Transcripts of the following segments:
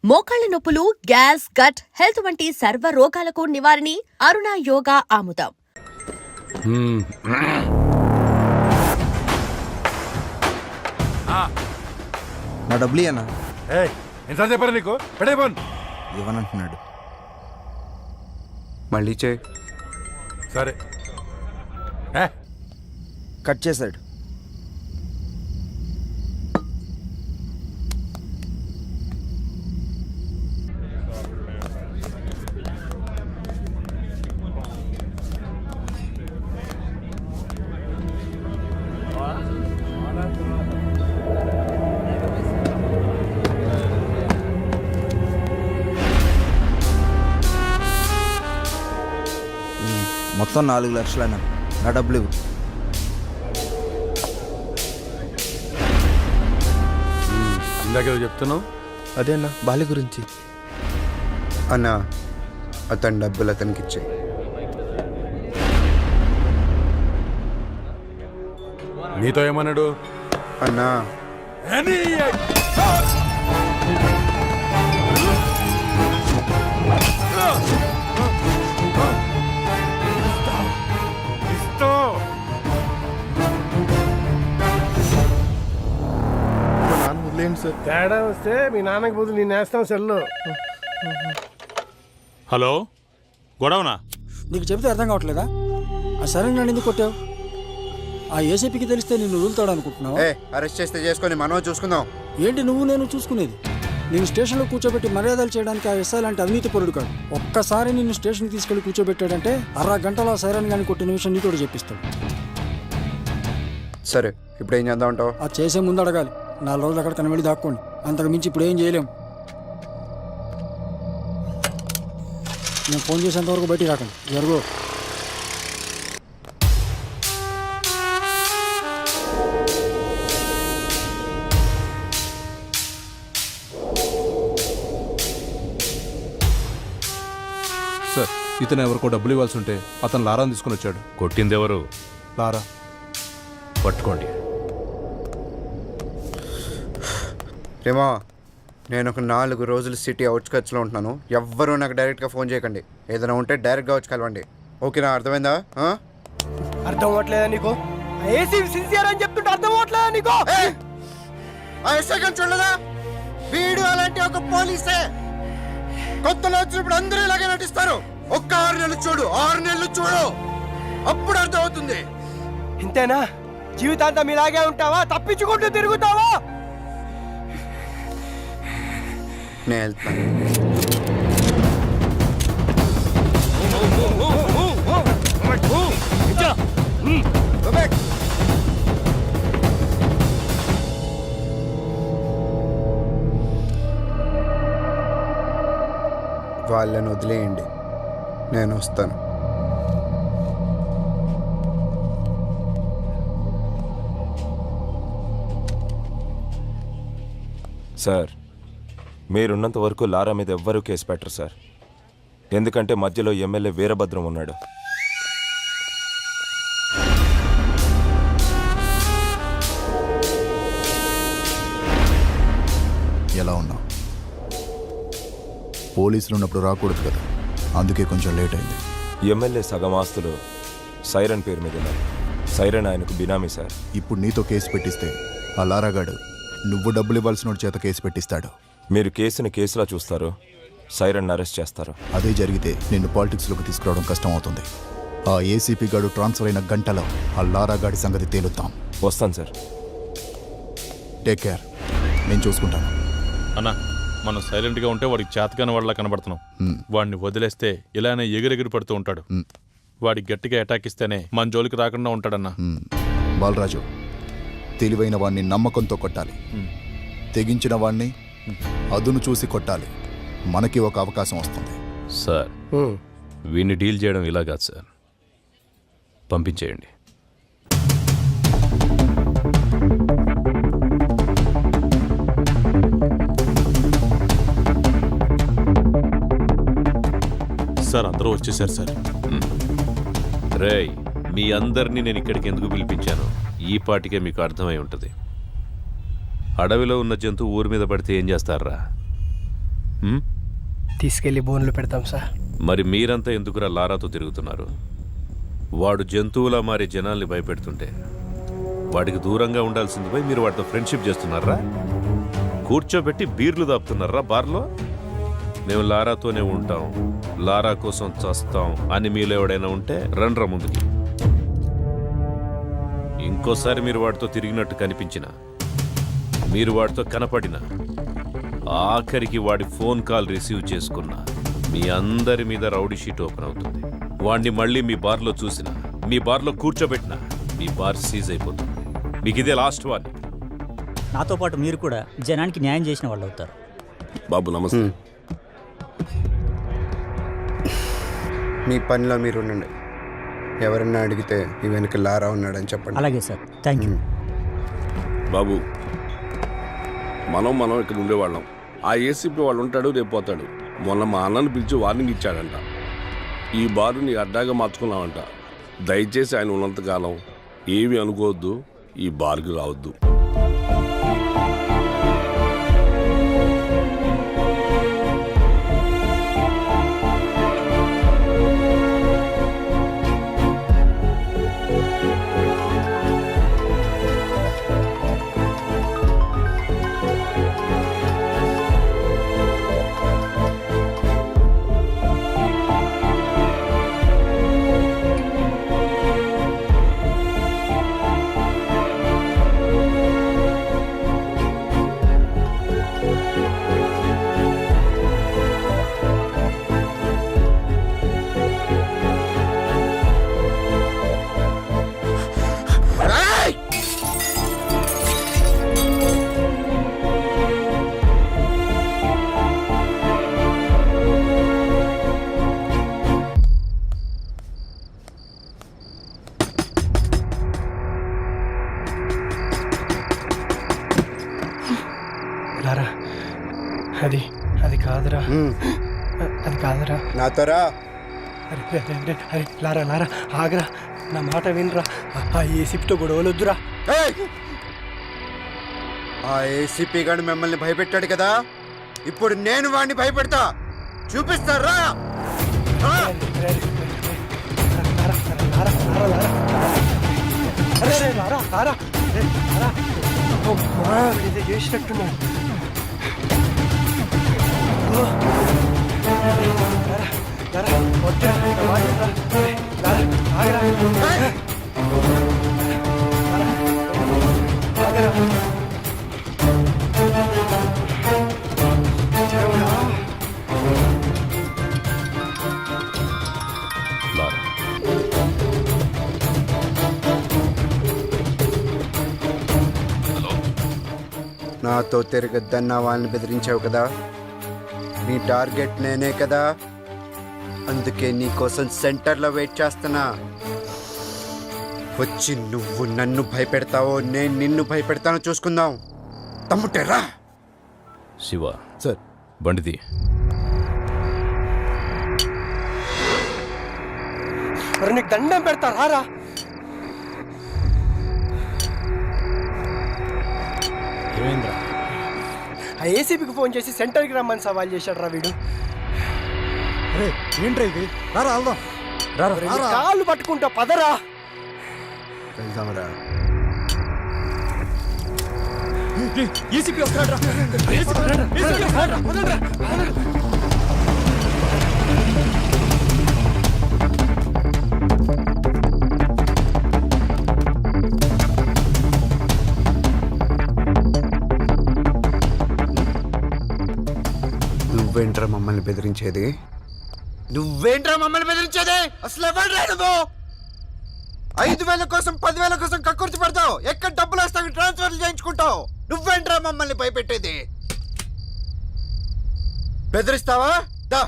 మోకాళ్ల నొప్పులు, gas, gut health వంటి సర్వ రోగాలకు నివారణి అరుణ యోగా ఆముదం. నా డబ్బులు అన్నా ఎంత చెప్పారు నీకు? ఇవ్వనంటున్నాడు. మళ్ళీ చే. సరే కట్ చేశాడు. మొత్తం 4 లక్షలన్నా. నా డబ్బులు ఇవ్వు. ఇందాకేదో చెప్తున్నావు. అదే అన్న బాలి గురించి. అన్న అతని డబ్బులు అతనికి ఇచ్చే. నీతో ఏమన్నాడు? అన్నా సార్ తేడా వస్తే మీ నాన్నకి బదులు నేను వేస్తాం సెల్లు. హలో, గొడవనా? నీకు చెబితే అర్థం కావట్లేదా? ఆ సరే నన్ను ఎందుకు కొట్టావు? ఆ ఏసీపీకి తెలిస్తే నిన్ను వదులుతాడు అనుకుంటున్నావు? అరెస్ట్ చేస్తే చేసుకొని మనం చూసుకుందాం. ఏంటి నువ్వు నేను చూసుకునేది? నేను స్టేషన్లో కూర్చోబెట్టి మర్యాదలు చేయడానికి ఆ ఎస్ఐ లాంటి అవినీతి పరుడు కాదు. ఒక్కసారి నిన్ను స్టేషన్కి తీసుకెళ్లి కూర్చోబెట్టాడంటే 1/2 గంటలో సైరన్ గాని కొట్టిన విషయం నీతో చెప్పిస్తాడు. సరే, ఇప్పుడు ఏం చేద్దాం అంటావు? అది చేసే ముందు అడగాలి. 4 రోజులు అక్కడ కనబడి దాక్కోండి. అంతకు మించి ఇప్పుడు ఏం చేయలేం. నేను ఫోన్ చేసేంతవరకు బయటికి రాకండి. జరుగు. సార్, ఇతను ఎవరికో డబ్బులు ఇవ్వాల్సి ఉంటే అతను లారాని తీసుకుని వచ్చాడు. కొట్టిందెవరు? లారా. పట్టుకోండి. రేమా, నేను ఒక 4 రోజులు సిటీ అవుట్స్కట్స్లో ఉంటున్నాను. ఎవ్వరూ నాకు డైరెక్ట్గా ఫోన్ చేయకండి. ఏదైనా ఉంటే డైరెక్ట్గా వచ్చి కలవండి. ఓకేనా? అర్థమైందా? అర్థం అవ్వట్లేదా నీకు? ఏసీ సిన్సియర్ అని చెప్తుంటే అర్థం అవ్వట్లేదా నీకు? చూడలేదా? వీడు అలాంటి ఒక పోలీసే. కొత్తలో వచ్చినప్పుడు అందరూ ఇలాగే నటిస్తారు. ఒక్క 6 నెలలు చూడు, 6 నెలలు చూడు, అప్పుడు అర్థం అవుతుంది. ఇంతేనా? జీవితాంతం ఇలాగే ఉంటావా? తప్పించుకుంటూ తిరుగుతావా? నేను వెళ్తాను. వాళ్ళని వదిలేయండి, నేను వస్తాను. సార్, మీరున్నంత వరకు లారా మీద ఎవ్వరూ కేసు పెట్టరు సార్. ఎందుకంటే మధ్యలో ఎమ్మెల్యే వీరభద్రం ఉన్నాడు. ఎలా ఉన్నావు? పోలీసులు ఉన్నప్పుడు రాకూడదు కదా, అందుకే కొంచెం లేట్ అయింది. ఎమ్మెల్యే సగం ఆస్తులు సైరన్ పేరు మీద ఉన్నాయి. సైరన్ ఆయనకు బినామీ సార్. ఇప్పుడు నీతో కేసు పెట్టిస్తే ఆ లారాగాడు నువ్వు డబ్బులు ఇవ్వాల్సిన చేత కేసు పెట్టిస్తాడు. మీరు కేసుని కేసులా చూస్తారు, సైరన్ అరెస్ట్ చేస్తారు. అదే జరిగితే నిన్ను పాలిటిక్స్లోకి తీసుకురావడం కష్టం అవుతుంది. ఆ ఏసీపీ గాడు ట్రాన్స్ఫర్ అయిన గంటలో ఆ లారాగాడి సంగతి తేలుతాం. వస్తాను సార్. టేక్ కేర్, నేను చూసుకుంటాను. అన్నా, మనం సైలెంట్గా ఉంటే వాడికి చేతకాని వాళ్ళ కనబడుతున్నాం. వాడిని వదిలేస్తే ఇలానే ఎగిరెగిరి పడుతూ ఉంటాడు. వాడికి గట్టిగా అటాక్ ఇస్తేనే మన జోలికి రాకుండా ఉంటాడన్నా. బాలరాజు, తెలివైన వాణ్ణి నమ్మకంతో కొట్టాలి, తెగించిన వాణ్ణి అదును చూసి కొట్టాలి. మనకి ఒక అవకాశం వస్తుంది. సార్, వీడిని డీల్ చేయడం ఇలా కాదు సార్. పంపించేయండి. సార్, అందరూ వచ్చేసారు సార్. రేయ్, మీ అందరినీ నేను ఇక్కడికి ఎందుకు పిలిపించాను ఈ పాటికే మీకు అర్థమై ఉంటుంది. అడవిలో ఉన్న జంతువు ఊరి మీద పడితే ఏం చేస్తారా? హ్మ్? తీసుకెళ్లి బోన్లు పెడతాం సార్. మరి మీరంతా ఎందుకురా లారాతో తిరుగుతున్నారు? వాడు జంతువులా మారి జనాల్ని భయపెడుతుంటే వాడికి దూరంగా ఉండాల్సింది పోయి మీరు వాడితో ఫ్రెండ్షిప్ చేస్తున్నారా? కూర్చోబెట్టి బీర్లు దాపుతున్నారా బార్లో? మేము లారాతోనే ఉంటాం, లారా కోసం చస్తాం అని మీలో ఎవడైనా ఉంటే రండ్రా ముందుకి. ఇంకోసారి మీరు వాడితో తిరిగినట్టు కనిపించిన, మీరు వాడితో కనపడిన, ఆఖరికి వాడి ఫోన్ కాల్ రిసీవ్ చేసుకున్నా మీ అందరి మీద రౌడీ షీట్ ఓపెన్ అవుతుంది. వాడిని మళ్ళీ మీ బార్లో చూసినా, మీ బార్లో కూర్చోబెట్టినా మీ బార్ సీజ్ అయిపోతుంది. మీకు ఇదే లాస్ట్ వార్నింగ్. నాతో పాటు మీరు కూడా జనానికి న్యాయం చేసిన వాళ్ళు అవుతారు. బాబు నమస్తే. మీ పనిలో మీరు ఉండండి. ఎవరన్నా అడిగితే ఈ వెనక లారా ఉన్నాడని చెప్పండి. అలాగే సార్, థ్యాంక్ యూ. బాబు, మనం ఇక్కడ ఉండేవాళ్ళం. ఆ ఏసీపీ వాళ్ళు ఉంటాడు, రేపు పోతాడు. మొన్న మా అన్నను పిలిచి వార్నింగ్ ఇచ్చాడంట. ఈ బారు నీ అడ్డాగా మార్చుకున్నావంట. దయచేసి ఆయన ఉన్నంతకాలం ఏమీ అనుకోవద్దు, ఈ బార్కి రావద్దు. లారా, అది కాదురా, అది కాదురా. నాతో రా. అరే లారా ఆగరా, నా మాట వినరా. ఆ ఏసీపీతో గొడవలొద్దురా. ఆ ఏసీపీ గారు మిమ్మల్ని భయపెట్టాడు కదా, ఇప్పుడు నేను వాడిని భయపెడతా. చూపిస్తారా? చేసినట్టున్నాడు. లారా, నాతో తిరగద్దన్న వాళ్ళని బెదిరించావు కదా, నీ టార్గెట్ నేనే కదా. అందుకే నీకోసం సెంటర్లో వెయిట్ చేస్తున్నా. వచ్చి నువ్వు నన్ను భయపెడతావో నేను నిన్ను భయపెడతానో చూసుకుందాం. తమ్ముటేరా. శివ సార్. బండిది. మరి నీకు దండం పెడతా రారా. ఆ ఏసీపీకి ఫోన్ చేసి సెంటర్కి రమ్మని సవాల్ చేశాడు రా వీడు. ఏంట్రా ఇది? రారా వెళ్దాం. కాళ్ళు పట్టుకుంటా, పదరా. వెళ్దాంరా. ఏసీపీ వస్తాడు. నువ్వేంట్రా మమ్మల్ని బెదిరించేది? అసలు ఎవడ్రా నువ్వు? 5,000 కోసం 10,000 కోసం కక్కుర్తి పడతావు. ఎక్కడ డబ్బులు వస్తావు ట్రాన్స్ఫర్లు చేయించుకుంటావు. నువ్వేంట్రా మమ్మల్ని భయపెట్టేది? బెదిరిస్తావా? దా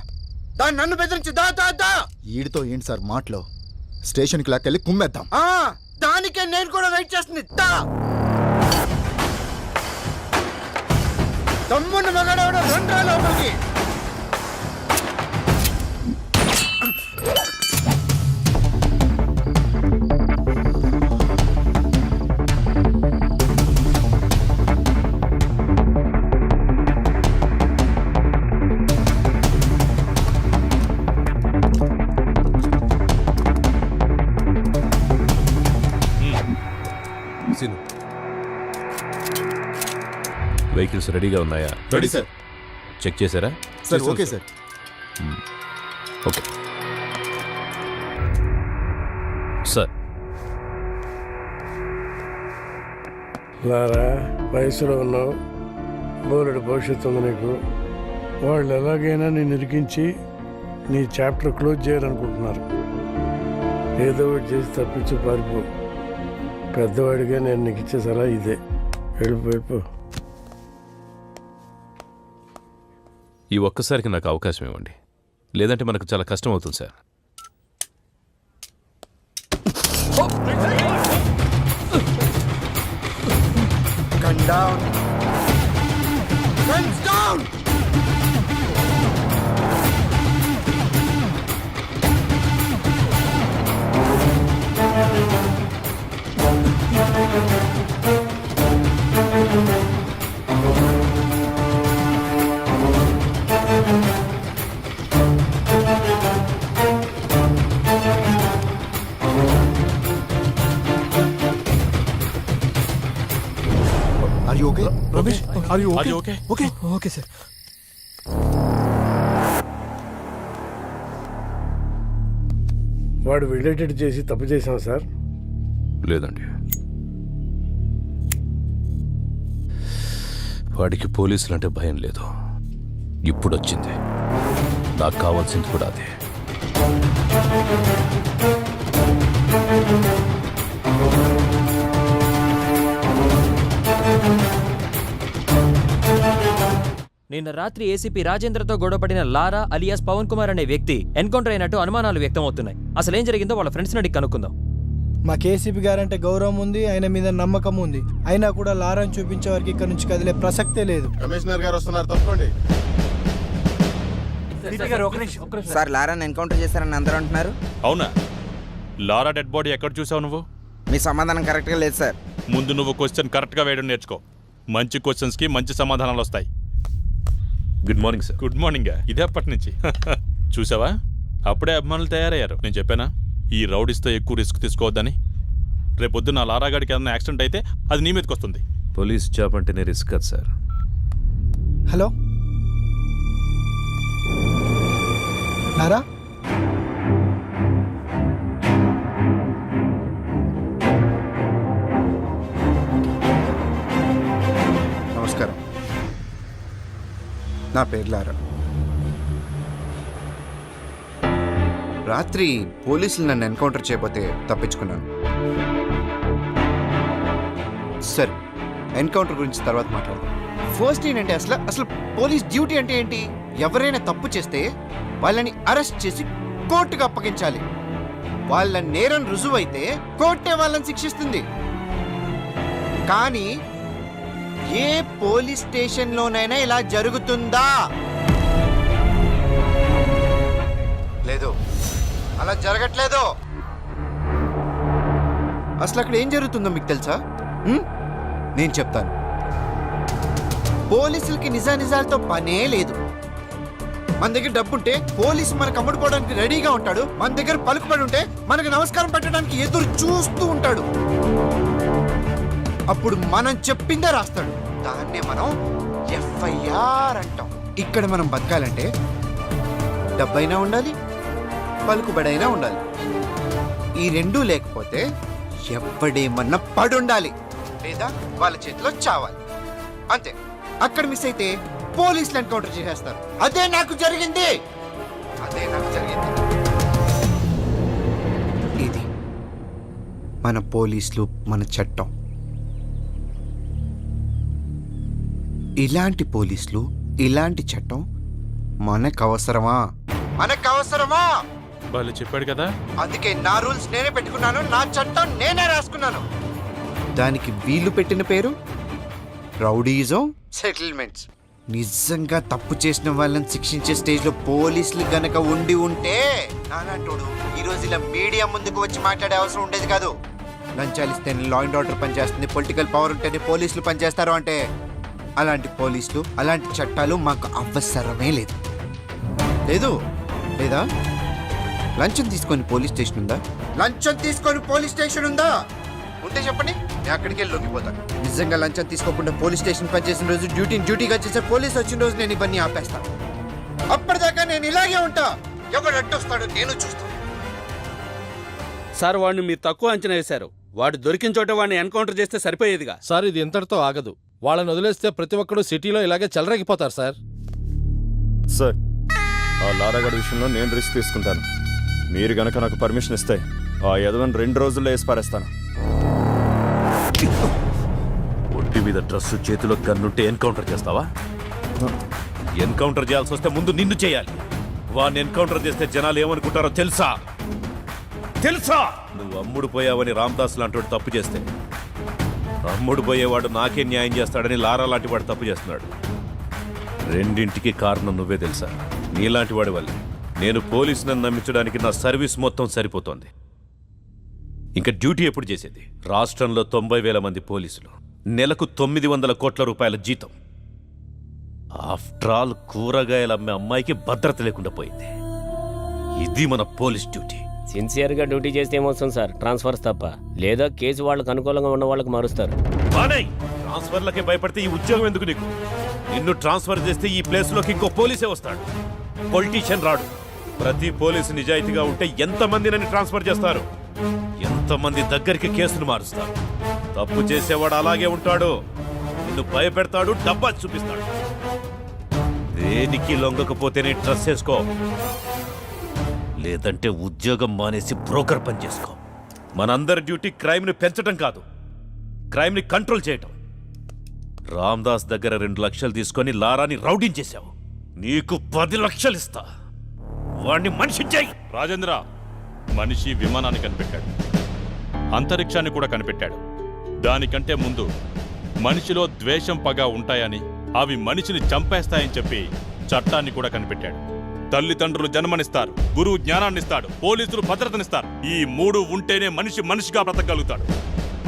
నన్ను బెదిరించి దా. ఈడితో ఏంటి సార్ మాటలు? స్టేషన్కి లాక్కెళ్ళి కుమ్మేద్దాం. దానికే నేను కూడా వెయిట్ చేస్తుంది. తమ్మున్న మగాడవడ రండ్రా లోపలికి. వెహికల్స్ రెడీగా ఉన్నాయా? Ready sir. చెక్ చేశారా? Sir okay sir. Okay sir. Lara, వయసులో ఉన్నావు, బోలెడు భవిష్యత్తు ఉంది నీకు. వాళ్ళు ఎలాగైనా నేను ఇరికించి నీ చాప్టర్ క్లోజ్ చేయాలనుకుంటున్నారు. ఏదో ఒకటి చేసి తప్పించి పారిపో. పెద్దవాడిగా నేను నీకు ఇచ్చే సలహా ఇదే. వెళ్ళిపో. ఈ ఒక్కసారికి నాకు అవకాశం ఇవ్వండి, లేదంటే మనకు చాలా కష్టం అవుతుంది sir. Gun down. Guns down. Are you okay? Ramesh, are you Are you okay? Okay. Okay sir. వాడు వెళ్ళేటట్టు చేసి తప్పు చేశాం సార్. లేదండి, వాడికి పోలీసులు అంటే భయం లేదు. ఇప్పుడు వచ్చింది. నాకు కావాల్సింది కూడా అదే. నిన్న రాత్రి ఏసీపీ రాజేంద్రతో గొడవపడిన లారా అలియాస్ పవన్ కుమార్ అనే వ్యక్తి ఎన్కౌంటర్ అయినట్టు అనుమానాలు వ్యక్తమవుతున్నాయి. అసలేం జరిగిందో వాళ్ళ ఫ్రెండ్స్ అడిగి కనుక్కుందాం. మా కేసీపీ గారంటే గౌరవం ఉంది, ఆయన మీద నమ్మకం ఉంది. అయినా కూడా లారాని చూపించే వారికి ఇక్కడ నుంచి కదిలే ప్రసక్తే లేదు. కమిషనర్ గారు వస్తున్నారు, తప్పండి. సార్ లారాని ఎన్కౌంటర్ చేశారని అందరూ అంటున్నారు. అవునా? లారా డెడ్ బాడీ ఎక్కడ చూసావు నువ్వు? మీ సమాధానం కరెక్ట్గా లేదు సార్. ముందు నువ్వు క్వశ్చన్ కరెక్ట్గా వేయడం నేర్చుకో. మంచి క్వశ్చన్స్కి మంచి సమాధానాలు వస్తాయి. Good morning sir. Good morning. ఇదే అప్పటి నుంచి చూసావా, అప్పుడే అభిమానులు తయారయ్యారు. నేను చెప్పానా ఈ రౌడీస్తో ఎక్కువ రిస్క్ తీసుకోవద్దని? రేపొద్దున లారాగాడికి ఏదైనా యాక్సిడెంట్ అయితే అది నీ మీదకి వస్తుంది. పోలీస్ జాబ్ అంటేనే రిస్క్ కదా సార్. హలో లారా, నమస్కారం. నా పేరు లారా. రాత్రి పోలీసులు నన్ను ఎన్కౌంటర్ చేయబోతే తప్పించుకున్నాను. సరే, ఎన్కౌంటర్ గురించి తర్వాత మాట్లాడదాం. ఫస్ట్ ఏంటంటే అసలు పోలీస్ డ్యూటీ అంటే ఏంటి? ఎవరైనా తప్పు చేస్తే వాళ్ళని అరెస్ట్ చేసి కోర్టుకు అప్పగించాలి. వాళ్ళ నేరం రుజువైతే కోర్టే వాళ్ళని శిక్షిస్తుంది. కానీ ఏ పోలీస్ స్టేషన్లోనైనా ఇలా జరుగుతుందా? లేదు, అలా జరగట్లేదు. అసలు అక్కడ ఏం జరుగుతుందో మీకు తెలుసా? నేను చెప్తాను. పోలీసులకి నిజానిజాలతో పనే లేదు. మన దగ్గర డబ్బుంటే పోలీసు మనకు అమ్ముడుపోవడానికి రెడీగా ఉంటాడు. మన దగ్గర పలుకుబడి ఉంటే మనకు నమస్కారం పెట్టడానికి ఎదురు చూస్తూ ఉంటాడు. అప్పుడు మనం చెప్పిందే రాస్తాడు. దాన్నే మనం ఎఫ్ఐఆర్ అంటాం. ఇక్కడ మనం బతకాలంటే డబ్బైనా ఉండాలి, పలుకుబడైనా ఉండాలి. ఈ రెండూ లేకపోతే ఎవడేమన్నా పడుండాలి, లేదా వాళ్ళ చేతిలో చావాలి. అంతే. అక్కడ మిస్ అయితే పోలీసులు ఎన్కౌంటర్ చేసేస్తారు. అదే నాకు జరిగింది. ఇది మన పోలీసులు, మన చట్టం. ఇలాంటి పోలీసులు, ఇలాంటి చట్టం మనకు అవసరమా? వాళ్ళు చెప్పాడు కదా. అందుకే నా రూల్స్ నేనే పెట్టుకున్నాను, నా చట్టం నేనే రాసుకున్నాను. దానికి వీళ్ళు పెట్టిన పేరు రౌడీజం సెటిల్మెంట్స్. నిజంగా తప్పు చేసిన వాళ్ళని శిక్షించే స్టేజ్ లో పోలీసులు గనక ఉండి ఉంటే నానంటోడు ఈ రోజు ఇలా మీడియా ముందుకు వచ్చి మాట్లాడే అవసరం ఉండేది కాదు. లంచాలు ఇస్తేనే లా అండ్ ఆర్డర్ పనిచేస్తుంది, పొలిటికల్ పవర్ ఉంటేనే పోలీసులు పనిచేస్తారు అంటే అలాంటి పోలీసులు, అలాంటి చట్టాలు మాకు అవసరమే లేదు. లేదా? లంచం తీసుకొని పోలీస్ స్టేషన్ ఉందా? ఉంటే చెప్పండి, నేను అక్కడికి వెళ్ళి లొంగిపోతాను. నిజంగా లంచం తీసుకోకుండా పోలీస్ స్టేషన్ పనిచేసిన రోజు డ్యూటీగా చేసే పోలీస్ వచ్చిన రోజు నేను ఇవన్నీ ఆపేస్తాను. అప్పటిదాకా నేను ఇలాగే ఉంటా. ఎవడు అడ్డొస్తాడో నేను చూస్తాను. సార్ వాడిని మీరు తక్కువ అంచనా వేశారు. వాడు దొరికిన చోట వాడిని ఎన్కౌంటర్ చేస్తే సరిపోయేదిగా. సార్ ఇది ఇంతటితో ఆగదు. వాళ్ళని వదిలేస్తే ప్రతి ఒక్కడు సిటీలో ఇలాగే చెలరేగిపోతారు సార్. సార్ ఆ లారాగడ్ విషయంలో నేను రిస్క్ తీసుకుంటాను. మీరు గనక నాకు పర్మిషన్ ఇస్తే ఆ యదవని 2 రోజుల్లో వేసి పారేస్తాను. ఒంటి మీద డ్రెస్సు చేతిలో గన్నుంటే ఎన్కౌంటర్ చేస్తావా? ఎన్కౌంటర్ చేయాల్సి వస్తే ముందు నిన్ను చేయాలి. వాడిని ఎన్కౌంటర్ చేస్తే జనాలు ఏమనుకుంటారో తెలుసా? నువ్వు అమ్ముడు పోయావని రామదాస్ లాంటి వాడు తప్పు చేస్తే అమ్ముడు పోయేవాడు నాకే న్యాయం చేస్తాడని లారా లాంటి వాడు తప్పు చేస్తున్నాడు. రెండింటికి కారణం నువ్వే తెలుసా? నీలాంటి వాడి వల్లే నేను పోలీసులను నమ్మించడానికి నా సర్వీస్ మొత్తం సరిపోతోంది. ఇంకా డ్యూటీ ఎప్పుడు చేసేది? రాష్ట్రంలో 90,000 మంది పోలీసులు, నెలకు 900 కోట్ల రూపాయల జీతం. ఆఫ్టర్ ఆల్ కూరగాయలు అమ్మే అమ్మాయికి భద్రత లేకుండా పోయింది. ఇది మన పోలీస్ డ్యూటీ. సిన్సియర్గా డ్యూటీ చేస్తే ఏమొస్తుంది సార్? ట్రాన్స్ఫర్స్ తప్ప, లేదా కేసు వాళ్ళకి అనుకూలంగా ఉన్న వాళ్ళకి మారుస్తారు. ట్రాన్స్ఫర్లకే భయపడితే ఈ ఉద్యోగం ఎందుకు నీకు? నిన్ను ట్రాన్స్ఫర్ చేస్తే ఈ ప్లేస్లోకి ఇంకో పోలీసే వస్తాడు, పొలిటీషియన్ రాడు. ప్రతి పోలీసు నిజాయితీగా ఉంటే ఎంతమందినని ట్రాన్స్ఫర్ చేస్తారు? ఎంతమంది దగ్గరికి కేసులు మారుస్తారు? తప్పు చేసేవాడు అలాగే ఉంటాడు. నిన్ను భయపెడతాడు, డబ్బా చూపిస్తాడు. దేనికి లొంగకపోతేనే ట్రస్ట్ చేసుకో, లేదంటే ఉద్యోగం మానేసి బ్రోకర్ పని చేసుకో. మనందరి డ్యూటీ క్రైమ్ని పెంచడం కాదు, క్రైమ్ని కంట్రోల్ చేయటం. రామ్దాస్ దగ్గర 2 లక్షలు తీసుకొని లారాని రౌడించేశావు. నీకు 10 లక్షలు ఇస్తా. వాణ్ణి మనిషి చేయి. రాజేంద్ర, మనిషి విమానాన్ని కనిపెట్టాడు, అంతరిక్షాన్ని కూడా కనిపెట్టాడు. దానికంటే ముందు మనిషిలో ద్వేషం, పగ ఉంటాయని, అవి మనిషిని చంపేస్తాయని చెప్పి చట్టాన్ని కూడా కనిపెట్టాడు. తల్లిదండ్రులు జన్మనిస్తారు, గురువు జ్ఞానాన్నిస్తాడు, పోలీసులు భద్రతనిస్తారు. ఈ 3 ఉంటేనే మనిషి మనిషిగా బ్రతకగలుగుతాడు.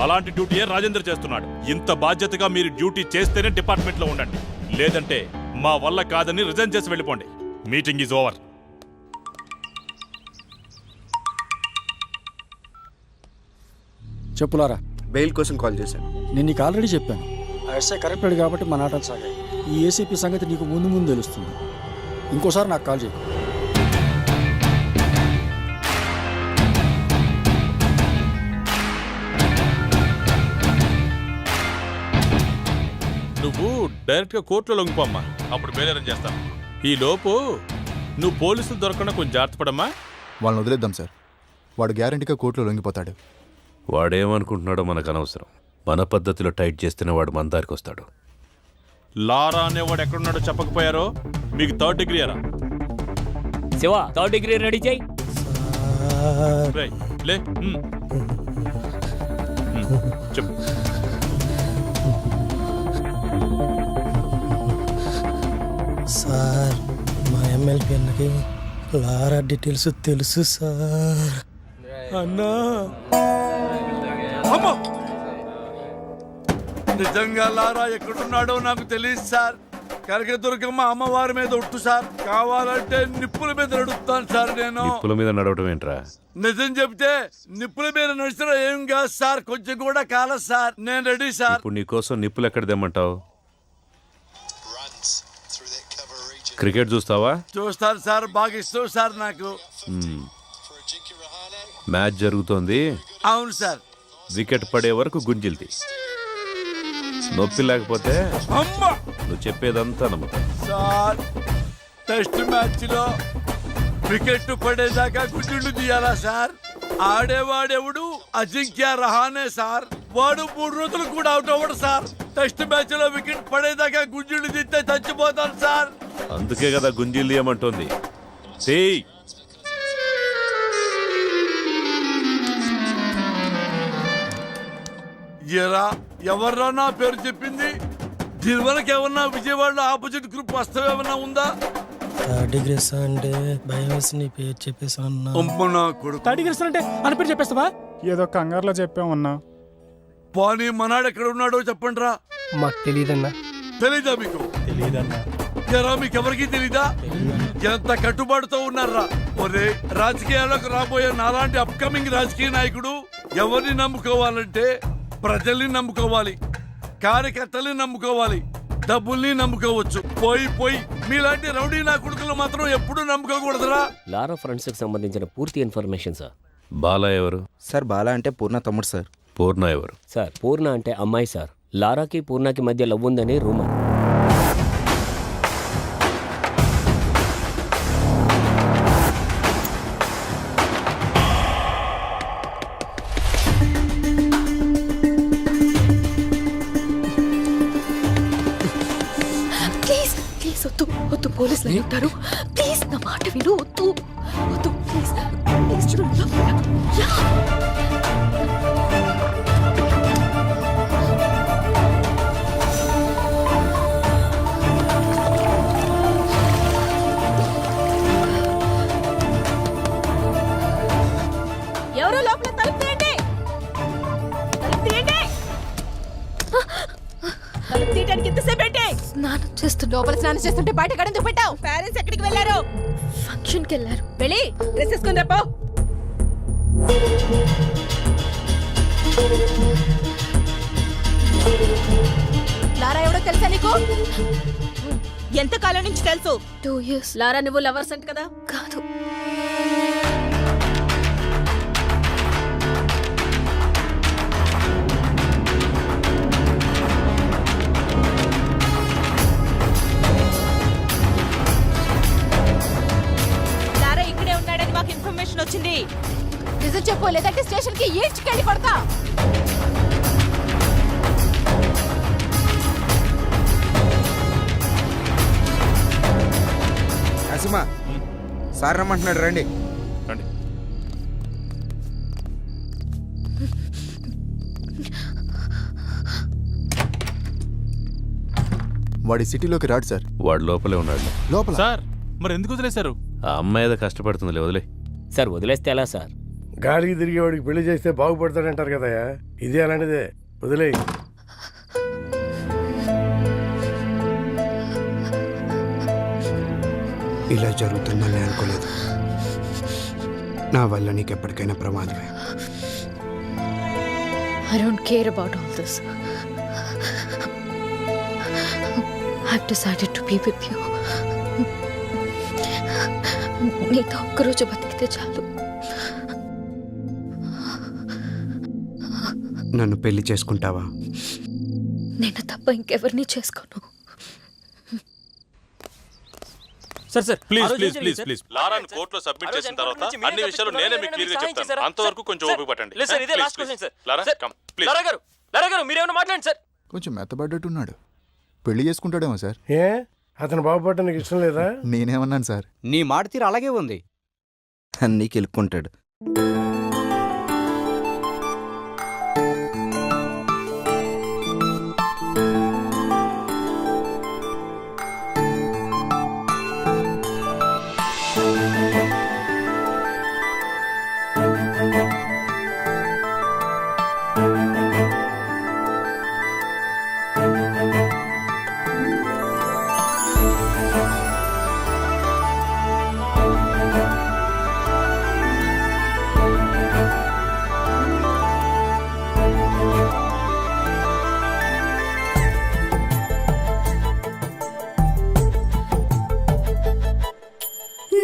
అలాంటి డ్యూటీయే రాజేంద్ర చేస్తున్నాడు. ఇంత బాధ్యతగా మీరు డ్యూటీ చేస్తేనే డిపార్ట్మెంట్లో ఉండండి, లేదంటే మా వల్ల కాదని రిజైన్ చేసి వెళ్ళిపోండి. Meeting is over. చెప్పులారా, బెయిల్ కోసం కాల్ చేశాను. నేను నీకు ఆల్రెడీ చెప్పాను. ఆ ఎస్ఐ కరెక్టెడ్ కాబట్టి మన ఆటలు సాగాయి. ఈ ఏసీపీ సంగతి నీకు ముందు తెలుస్తుంది. ఇంకోసారి నాకు కాల్ చేయి. నువ్వు డైరెక్ట్గా కోర్టులో లొంగిపోమ్మా, అప్పుడు బెయిల్ అరేంజ్ చేస్తాను. ఈ లోపు నువ్వు పోలీసులు దొరకకుండా కొంచెం జాగ్రత్త పడమ్మా. వాళ్ళని వదిలేద్దాం సార్. వాడు గ్యారంటీగా కోర్టులో లొంగిపోతాడు. వాడేమనుకుంటున్నాడో మనకు అనవసరం. మన పద్ధతిలో టైట్ చేస్తేనే వాడు మన దారికి వస్తాడు. లారా అనేవాడు ఎక్కడున్నాడో చెప్పకపోయారో మీకు 3rd డిగ్రీ అరా? శివ, 3rd డిగ్రీ రెడీ చేయి. రేయ్, లే. చెప్పు. సార్, మా ఎమ్మెల్యే అన్నకి లారా డీటెయిల్స్ తెలుసు సార్. అన్నా, నిజంగా లారా ఎక్కడున్నాడో నాకు తెలియదు సార్. కనకదుర్గమ్మ అమ్మవారి మీద ఒట్టు సార్. కావాలంటే నిప్పుల మీద నడుస్తాను సార్. నేను నిప్పుల మీద నడవటం ఏంట్రా? నిజం చెప్తే నిప్పుల మీద నడిచిన ఏం కాదు సార్, కొంచెం కూడా కాలేదు సార్. నేను రెడీ సార్. ఇప్పుడు నీకోసం నిప్పులు ఎక్కడ తెమ్మంటావు? క్రికెట్ చూస్తావా? చూస్తాను సార్, బాగా ఇష్టం సార్ నాకు. మ్యాచ్ జరుగుతోంది. అవును సార్. వికెట్ పడే వరకు గుంజిల్ది. నొప్పి లేకపోతే అమ్మా నువ్వు చెప్పేదంతా నమ్ముతా. సార్, టెస్ట్ మ్యాచ్ లో వికెట్ పడేదాకా గుడ్డు తీయాలా సార్? ఆడేవాడెవడు? అజింక్య రహానే సార్. వాడు 3 రోజులు కూడా అవుట్ అవ్వడు సార్. టెస్ట్ మ్యాచ్ లో వికెట్ పడేదాకా గుంజుడు తీస్తే చచ్చిపోతాను సార్. అందుకే కదా గుంజిల్ తీయమంటోంది. సేయ్. ఎవర్రా నా పేరు చెప్పింది? దీని వరకు ఏమన్నా విజయవాడలో ఆపోజిట్ గ్రూప్ వస్తావు ఏమన్నా ఉందా? డిగ్రీస్ అంటే భయం వేసి నీ పేరు చెప్పేసి అన్నా. డిగ్రీస్ అంటే అని పేరు చెప్పేస్తావా? ఏదో కంగారులో చెప్పామన్నా. పోనీ మనాడు ఎక్కడ ఉన్నాడో చెప్పండి రా. మాకు తెలియదన్నా. తెలీదా మీకు? తెలియదన్నా. మీకు ఎవరికి తెలీదా? ఎంత కట్టుబాటుతో ఉన్నారా? ఒరే, రాజకీయాలకు రాబోయే నాలాంటి అప్కమింగ్ రాజకీయ నాయకుడు ఎవరిని నమ్ముకోవాలంటే ప్రజల్ని నమ్ముకోవాలి, కార్యకర్తల్ని నమ్ముకోవాలి, డబ్బుల్ని నమ్ముకోవచ్చు. పోయి మీలాంటి రౌడీ నా కొడుకులు మాత్రం ఎప్పుడూ నమ్ముకోకూడదురా. లారా ఫ్రెండ్స్ కి సంబంధించిన పూర్తి ఇన్ఫర్మేషన్ సార్. బాలా ఎవరు? సార్ బాలా అంటే పూర్ణ తమ్ముడు సార్. పూర్ణ ఎవరు? సార్ పూర్ణ అంటే అమ్మాయి సార్. లారాకి పూర్ణకి మధ్య లవ్ ఉందని రూమర్. ప్లీజ్ ప్లీజ్ వద్దు వద్దు, పోలీసులు ఉంటారు. ప్లీజ్ నా మాట విను, వద్దు వద్దు ప్లీజ్ ప్లీజ్ చూడు. ఎవరో లోపల తలుపు తీయండి, తలుపు తీయండి. తలుపు తీయడానికి ఎంతసేపు ఏంటి? స్నానం చేస్తూ లోపల స్నానం చేస్తుంటే బయట గడెందుకు పెట్టావు? పేరెంట్స్ ఎక్కడికి వెళ్ళారు? ఫంక్షన్కి వెళ్ళారు. వెళ్ళి డ్రెస్ వేసుకుని రాపో. లారా ఎవడో తెలుసా నీకు? ఎంత కాలం నుంచి తెలుసు? 2 years. లారా నువ్వు లవర్స్ అంట కదా? కాదు. లారా ఇక్కడే ఉన్నాడని మాకు ఇన్ఫర్మేషన్ వచ్చింది. నిజం చెప్పు, లేదంటే స్టేషన్ కి ఈడ్చుకెళ్ళి కొడతా. నరసింహ సార్ రమ్మంటున్నాడు, రండి. రండి. వాడి సిటీలోకి రాడు సార్. వాడు లోపలే ఉన్నాడు. లోపల సార్ మరి ఎందుకు వదిలేశారు? ఆ అమ్మాయి ఏదో కష్టపడుతుందిలే, వదిలే. సార్ వదిలేస్తే ఎలా సార్? గాలికి తిరిగేవాడికి పెళ్లి చేస్తే బాగుపడతాడంటారు కదయ్యా, ఇదే అలాంటిదే. వదిలే. ఇలా జరుగుతుందని అనుకోలేదు. నా వల్ల నీకు ఎప్పటికైనా ప్రమాదమే. I don't care about all this. I've decided to be with you. నీతో ఒక్కరోజు బతికితే చాలు. నన్ను పెళ్లి చేసుకుంటావా? నేను తప్ప ఇంకెవరిని చేసుకోను. Sir sir please please please please లారాని కోర్టులో సబ్మిట్ చేసిన తర్వాత అన్ని విషయాలు నేనే మీకు క్లియర్ గా చెప్తాను. అంతవరకు కొంచెం ఓపిక పట్టండి. లేదు సార్, ఇదే last question sir. Lara come please. Lara గారు మీరేమైనా మాట్లాడండి సార్. కొంచెం మెత్తబడ్డట్టున్నాడు. పెళ్లి చేసుకుంటాడేమో సార్. ఏ అతను బాగుపడటం నీకు ఇష్టం లేదా? నేనేమన్నాను సార్? నీ మాట తీరు అలాగే ఉంది. అన్నీ కెలుక్కుంటాడు.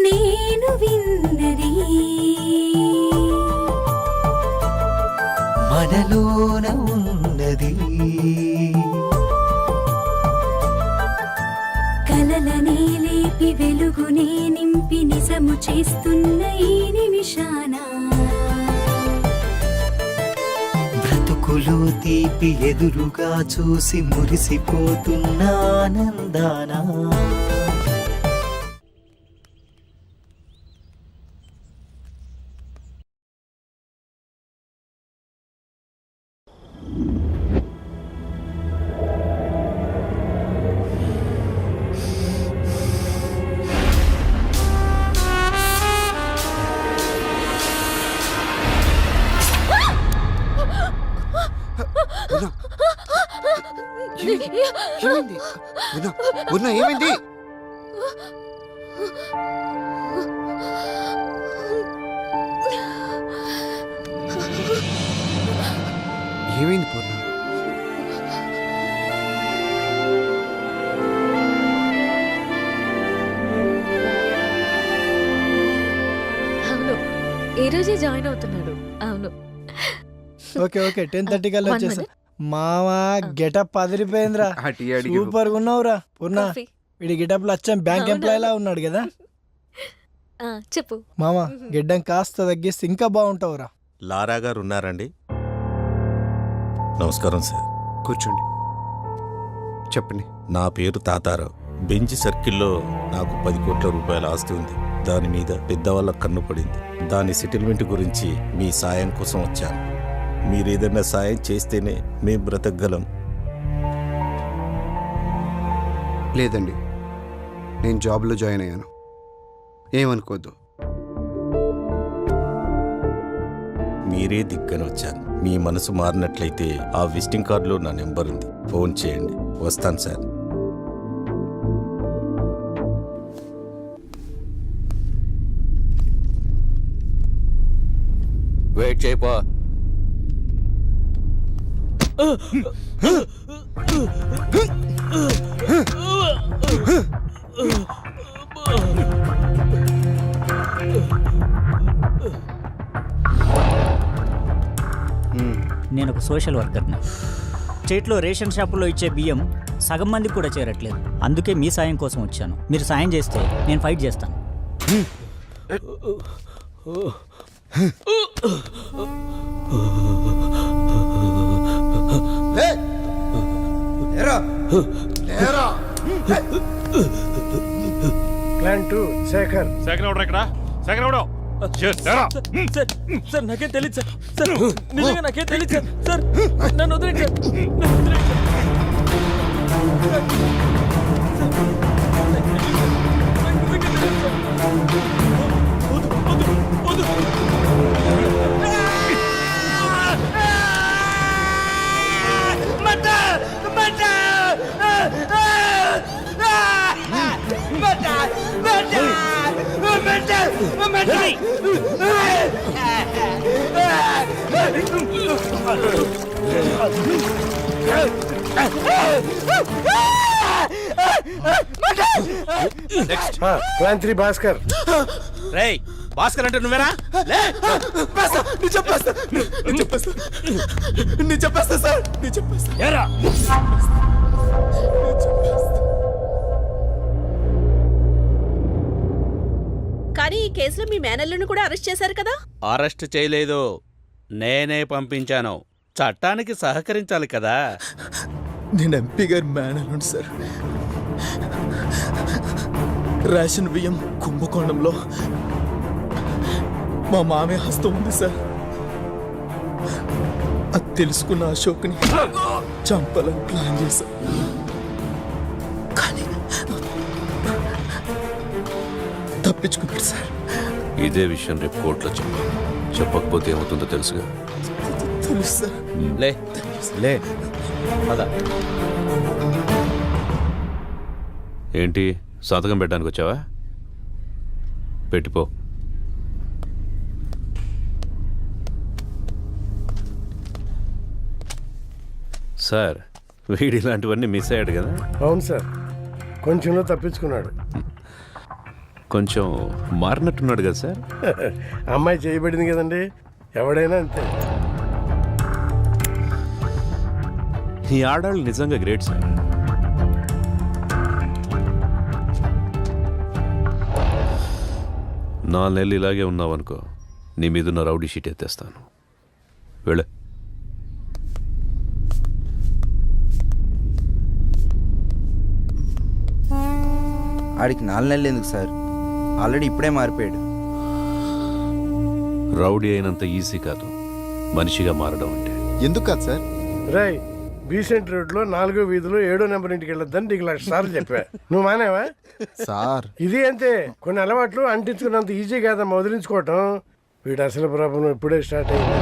నేను విన్నది మనలోన ఉన్నది కలలనే లేపి వెలుగునే నింపి నిజము చేస్తున్న ఈ నిమిషాన బ్రతుకులో తీపి ఎదురుగా చూసి మురిసిపోతున్న ఆనందానా. ఏమైంది? ఉన్నా ఏమైంది? ఈ రోజే జాయిన్ అవుతున్నాడు. అవును. ఓకే ఓకే 10:30 కల్లా One వచ్చేస్తా. minute. మావా గెటప్ అదిరిపోయిందిరా. ఆ టీ అడిగి సూపర్ గా ఉన్నావురా. పూర్ణ కాఫీ. వీడి గెటప్ లో వచ్చాం బ్యాంక్ అవునా? ఎంప్లాయ్ లా ఉన్నాడు కదా. చెప్పు. మామా గిడ్డం కాస్త తగ్గిస్తే ఇంకా బాగుంటావురా. లారా గారు ఉన్నారండి? నమస్కారం సార్. కూర్చోండి, చెప్పండి. నా పేరు తాతారావు. బెంచ్ సర్కిల్లో నాకు 10 కోట్ల రూపాయల ఆస్తి ఉంది. దాని మీద పెద్దవాళ్ళ కన్ను పడింది. దాని సెటిల్మెంట్ గురించి మీ సాయం కోసం వచ్చాను. మీరేదన్నా సాయం చేస్తేనే మేము బ్రతకగలం. లేదండి, నేను జాబ్లో జాయిన్ అయ్యాను, ఏమనుకోద్దు. మీరే దిక్కని వచ్చాను. మీ మనసు మారినట్లయితే ఆ విజిటింగ్ కార్డులో నా నెంబర్ ఉంది, ఫోన్ చేయండి. వస్తాను సార్. వెయిట్ చేయపో. నేను ఒక సోషల్ వర్కర్ని. స్టేట్లో రేషన్ షాపులో ఇచ్చే బియ్యం సగం మందికి కూడా చేరట్లేదు. అందుకే మీ సాయం కోసం వచ్చాను. మీరు సాయం చేస్తే నేను ఫైట్ చేస్తాను. ప్లాన్ 2 శేఖర్. శేఖర్ ఎవడు ఇక్కడ? శేఖర్ ఎవడు? సార్ నాకేం తెలియదు సార్. సార్ నిజంగా నాకేం తెలియదు సార్. సార్ నన్ను వదిలేండి సార్. నన్ను వదిలేండి సార్. ప్లాన్ 3 భాస్కర్. రేయ్ భాస్కర్ అంటే నువ్వేనా? కానీ ఈ కేసులో మీ మేనల్లుని కూడా అరెస్ట్ చేశారు కదా? అరెస్ట్ చేయలేదు, నేనే పంపించాను. చట్టానికి సహకరించాలి కదా. నేను ఎంపీ గారి మేనల్లుండి సార్. రేషన్ బియ్యం కుంభకోణంలో మా మామయ్య హస్తం ఉంది సార్. అది తెలుసుకున్న అశోక్ని చంపాలని ప్లాన్ చేశా. కానీ తప్పించుకున్నాడు సార్. ఇదే విషయం రేపు కోర్టులో చెప్పకపోతే ఏమవుతుందో తెలుసుగా. తెలుసు సార్. లే పద. ఏంటి సంతకం పెట్టడానికి వచ్చావా? పెట్టిపో. సార్ వీడి ఇలాంటివన్నీ మిస్ అయ్యాడు కదా? అవును సార్, కొంచెంలో తప్పించుకున్నాడు. కొంచెం మారినట్టున్నాడు కదా సార్? అమ్మాయి చేయబడింది కదండి, ఎవడైనా అంతే. ఈ ఆడాళ్ళు నిజంగా గ్రేట్ సార్. నా నెల్లు ఇలాగే ఉన్నావనుకో, నీ మీదున్న రౌడీ షీట్ ఎత్తేస్తాను. వెళ్ళే. ఆడికి 4 నెలలు ఎందుకు సార్? ఆల్రెడీ ఇప్పుడే మారిపోయాడు. రౌడీ అయినంత ఈజీ కాదు మనిషిగా మారడం అంటే. ఎందుకు కాదు సార్? రై బీసెంట్ రోడ్ లో 4వ వీధిలో 7వ నెంబర్ ఇంటికి వెళ్ళొద్దని నీకు 1,00,000 సార్లు చెప్పా. నువ్వు మానేవా? సార్ ఇది అంతే, కొన్ని అలవాట్లు అంటించుకున్నంత ఈజీ కాదమ్మా వదిలించుకోవటం. వీడు అసలు ప్రాబ్లం ఇప్పుడే స్టార్ట్ అయింది.